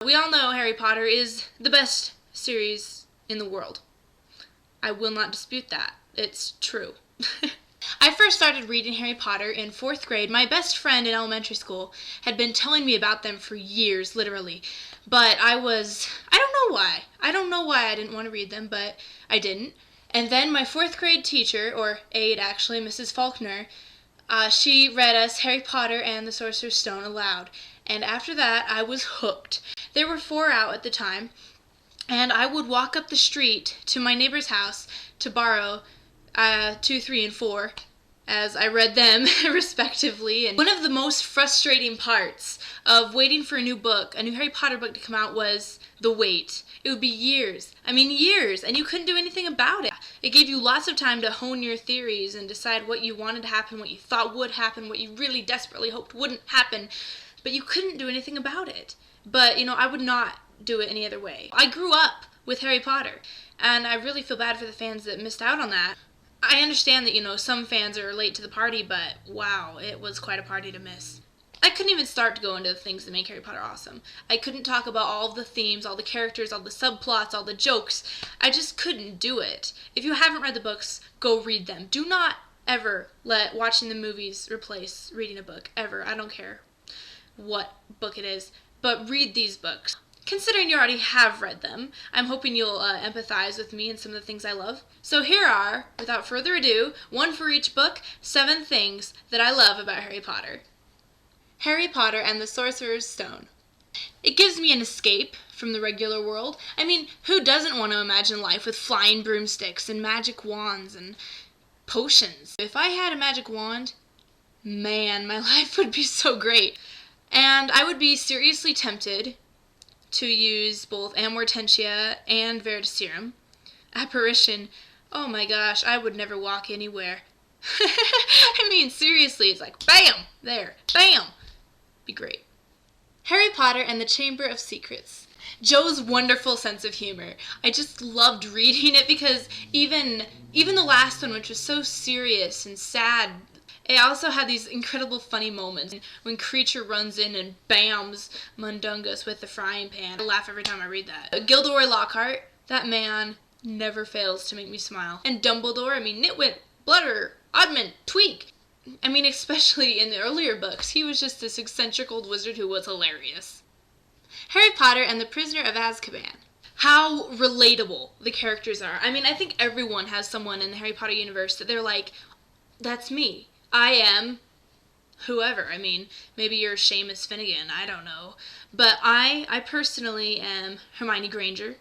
We all know Harry Potter is the best series in the world. I will not dispute that. It's true. I first started reading Harry Potter in 4th grade. My best friend in elementary school had been telling me about them for years, literally. But I don't know why. I don't know why I didn't want to read them, but I didn't. And then my 4th grade teacher, or aide actually, Mrs. Faulkner, she read us Harry Potter and the Sorcerer's Stone aloud. And after that, I was hooked. There were 4 out at the time, and I would walk up the street to my neighbor's house to borrow 2, 3, and 4, as I read them respectively. And one of the most frustrating parts of waiting for a new Harry Potter book to come out was the wait. It would be years. I mean, years, and you couldn't do anything about it. It gave you lots of time to hone your theories and decide what you wanted to happen, what you thought would happen, what you really desperately hoped wouldn't happen, but you couldn't do anything about it. But, I would not do it any other way. I grew up with Harry Potter, and I really feel bad for the fans that missed out on that. I understand that, some fans are late to the party, but wow, it was quite a party to miss. I couldn't even start to go into the things that make Harry Potter awesome. I couldn't talk about all of the themes, all the characters, all the subplots, all the jokes. I just couldn't do it. If you haven't read the books, go read them. Do not ever let watching the movies replace reading a book, ever. I don't care what book it is, but read these books. Considering you already have read them, I'm hoping you'll empathize with me and some of the things I love. So here are, without further ado, 1 for each book, 7 things that I love about Harry Potter. Harry Potter and the Sorcerer's Stone. It gives me an escape from the regular world. I mean, who doesn't want to imagine life with flying broomsticks and magic wands and potions? If I had a magic wand, man, my life would be so great. And I would be seriously tempted to use both Amortentia and Veritaserum. Apparition, oh my gosh, I would never walk anywhere. I mean, seriously, it's like, bam, there, bam. Be great. Harry Potter and the Chamber of Secrets. Jo's wonderful sense of humor. I just loved reading it because even the last one, which was so serious and sad, it also had these incredible funny moments when Creature runs in and bams Mundungus with the frying pan. I laugh every time I read that. Gilderoy Lockhart, that man never fails to make me smile. And Dumbledore, Nitwit, Bludder, Oddman, Tweak. Especially in the earlier books, he was just this eccentric old wizard who was hilarious. Harry Potter and the Prisoner of Azkaban. How relatable the characters are. I think everyone has someone in the Harry Potter universe that they're like, that's me. I am whoever. Maybe you're Seamus Finnegan, I don't know. But I personally am Hermione Granger.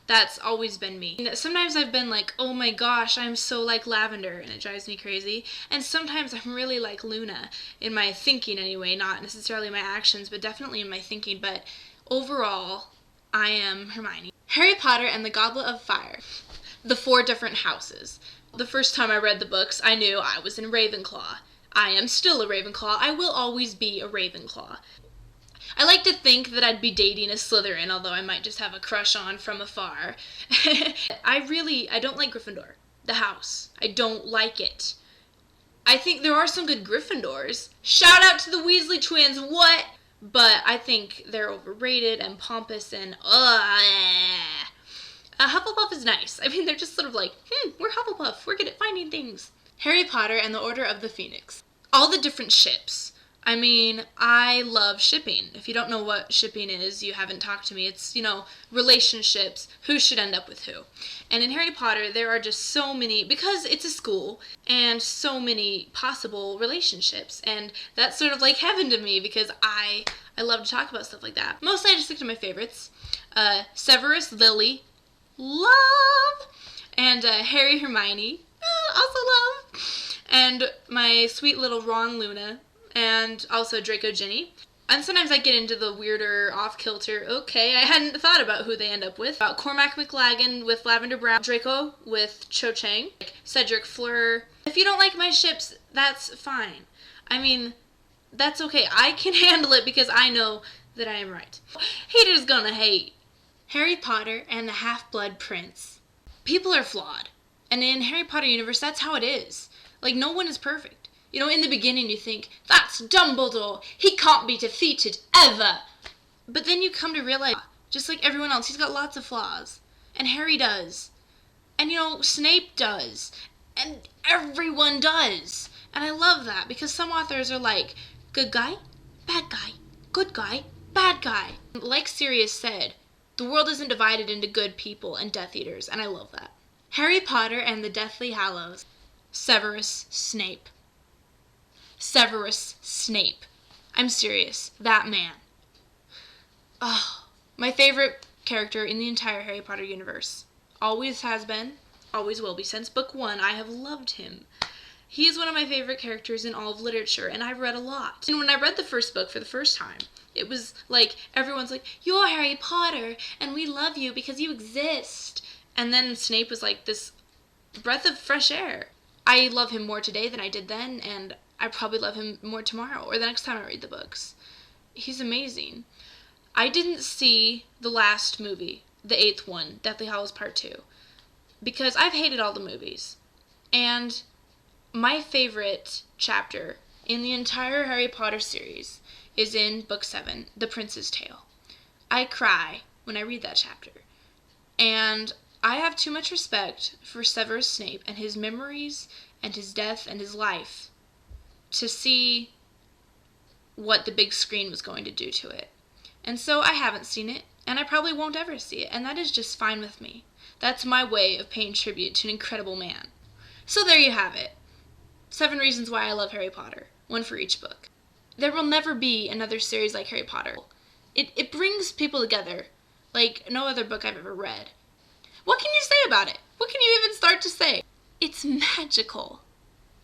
That's always been me. Sometimes I've been like, oh my gosh, I'm so like Lavender, and it drives me crazy. And sometimes I'm really like Luna, in my thinking anyway, not necessarily my actions, but definitely in my thinking. But overall, I am Hermione. Harry Potter and the Goblet of Fire. The 4 different houses. The first time I read the books, I knew I was in Ravenclaw. I am still a Ravenclaw. I will always be a Ravenclaw. I like to think that I'd be dating a Slytherin, although I might just have a crush on from afar. I don't like Gryffindor, the house. I don't like it. I think there are some good Gryffindors. Shout out to the Weasley twins, what? But I think they're overrated and pompous and Hufflepuff is nice. They're just sort of like, we're Hufflepuff. We're good at finding things. Harry Potter and the Order of the Phoenix. All the different ships. I love shipping. If you don't know what shipping is, you haven't talked to me. It's, relationships, who should end up with who. And in Harry Potter, there are just so many, because it's a school, and so many possible relationships. And that's sort of like heaven to me, because I love to talk about stuff like that. Mostly I just stick to my favorites. Severus, Lily, love, and Harry, Hermione, also love, and my sweet little Ron, Luna, and also Draco, Ginny. And sometimes I get into the weirder, off-kilter, okay, I hadn't thought about who they end up with. Cormac McLaggen with Lavender Brown, Draco with Cho Chang, Cedric Fleur. If you don't like my ships, that's fine. That's okay. I can handle it because I know that I am right. Haters gonna hate. Harry Potter and the Half-Blood Prince. People are flawed. And in Harry Potter universe, that's how it is. No one is perfect. In the beginning you think, that's Dumbledore. He can't be defeated, ever. But then you come to realize, just like everyone else, he's got lots of flaws. And Harry does. And, Snape does. And everyone does. And I love that, because some authors are like, good guy, bad guy, good guy, bad guy. Like Sirius said, the world isn't divided into good people and Death Eaters, and I love that. Harry Potter and the Deathly Hallows. Severus Snape. Severus Snape. I'm serious. That man. Oh, my favorite character in the entire Harry Potter universe. Always has been, always will be. Since book 1, I have loved him. He is one of my favorite characters in all of literature, and I've read a lot. And when I read the first book for the first time, it was like, everyone's like, you're Harry Potter, and we love you because you exist. And then Snape was like this breath of fresh air. I love him more today than I did then, and I probably love him more tomorrow, or the next time I read the books. He's amazing. I didn't see the last movie, the 8th one, Deathly Hallows Part 2, because I've hated all the movies. And my favorite chapter in the entire Harry Potter series is in Book 7, The Prince's Tale. I cry when I read that chapter. And I have too much respect for Severus Snape and his memories and his death and his life to see what the big screen was going to do to it. And so I haven't seen it, and I probably won't ever see it, and that is just fine with me. That's my way of paying tribute to an incredible man. So there you have it. 7 reasons why I love Harry Potter. 1 for each book. There will never be another series like Harry Potter. It brings people together like no other book I've ever read. What can you say about it? What can you even start to say? It's magical.